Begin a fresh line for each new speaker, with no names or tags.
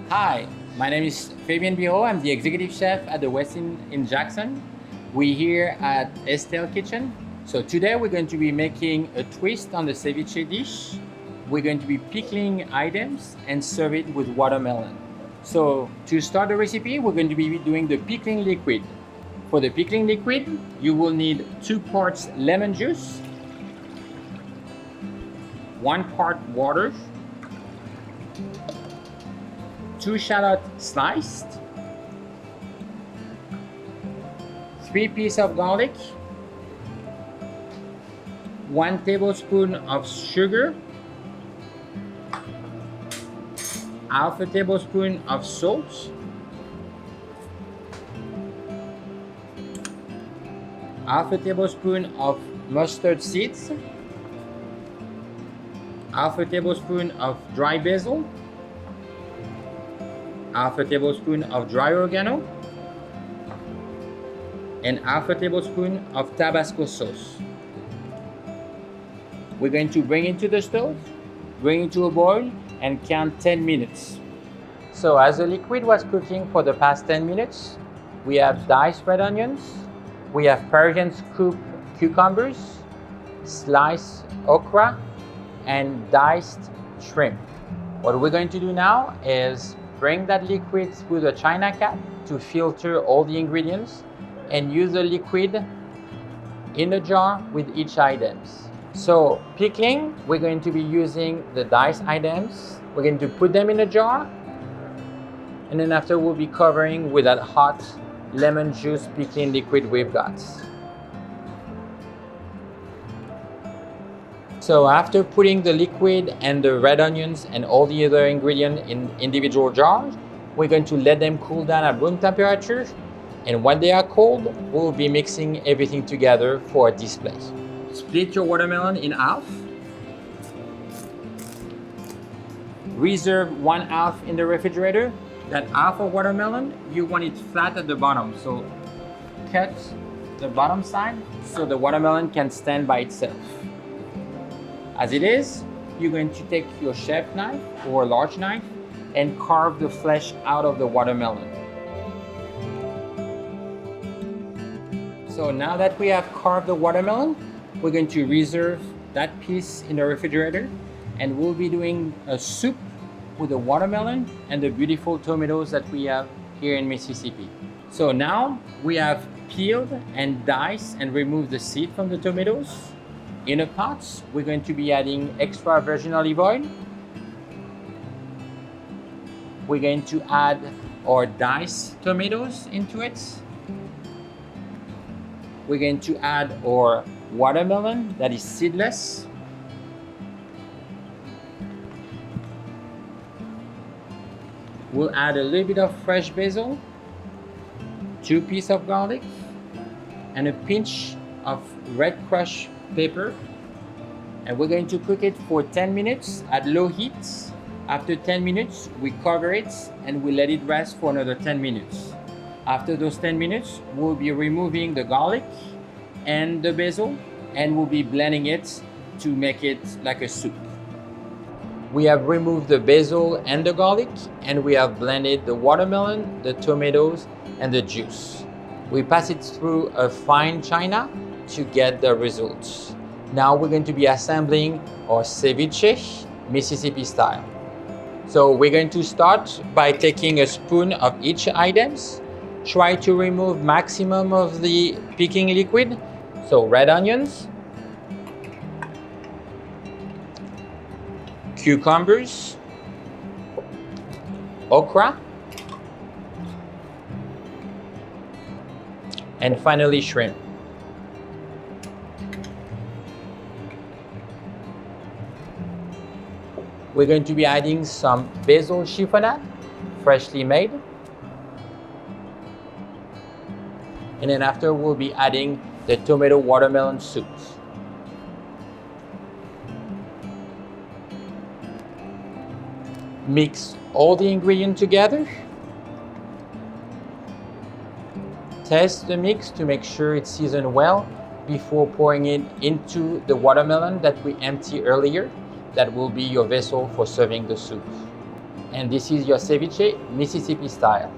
Hi, my name is Fabien Biro. I'm the executive chef at the West Inn in Jackson. We're here at Estelle Kitchen. So today we're going to be making a twist on the ceviche dish. We're going to be pickling items and serve it with watermelon. So to start the recipe, we're going to be doing the pickling liquid. For the pickling liquid, you will need 2 parts lemon juice, 1 part water, 2 shallots sliced, 3 pieces of garlic, 1 tablespoon of sugar, half a tablespoon of salt, half a tablespoon of mustard seeds, half a tablespoon of dry basil, half a tablespoon of dry oregano, and half a tablespoon of Tabasco sauce. We're going to bring it to the stove, bring it to a boil, and count 10 minutes. So as the liquid was cooking for the past 10 minutes, we have diced red onions, we have Parisian scoop cucumbers, sliced okra, and diced shrimp. What we're going to do now is bring that liquid through the china cap to filter all the ingredients and use the liquid in a jar with each items. So pickling, we're going to be using the diced items. We're going to put them in a jar, and then after we'll be covering with that hot lemon juice pickling liquid we've got. So after putting the liquid and the red onions and all the other ingredients in individual jars, we're going to let them cool down at room temperature. And when they are cold, we'll be mixing everything together for a display. Split your watermelon in half. Reserve 1/2 in the refrigerator. That half of watermelon, you want it flat at the bottom. So cut the bottom side so the watermelon can stand by itself. As it is, you're going to take your chef knife or a large knife and carve the flesh out of the watermelon. So now that we have carved the watermelon, we're going to reserve that piece in the refrigerator, and we'll be doing a soup with the watermelon and the beautiful tomatoes that we have here in Mississippi. So now we have peeled and diced and removed the seed from the tomatoes. In a pot, we're going to be adding extra virgin olive oil. We're going to add our diced tomatoes into it. We're going to add our watermelon that is seedless. We'll add a little bit of fresh basil, 2 pieces of garlic, and a pinch of red crushed pepper. And we're going to cook it for 10 minutes at low heat. After 10 minutes, we cover it and we let it rest for another 10 minutes. After those 10 minutes, we'll be removing the garlic and the basil, and we'll be blending it to make it like a soup. We have removed the basil and the garlic, and we have blended the watermelon, the tomatoes, and the juice. We pass it through a fine china to get the results. Now we're going to be assembling our ceviche, Mississippi style. So we're going to start by taking a spoon of each items. Try to remove maximum of the pickling liquid. So red onions, cucumbers, okra, and finally shrimp. We're going to be adding some basil chiffonade, freshly made. And then after we'll be adding the tomato watermelon soup. Mix all the ingredients together. Test the mix to make sure it's seasoned well before pouring it into the watermelon that we emptied earlier. That will be your vessel for serving the soup. And this is your ceviche, Mississippi style.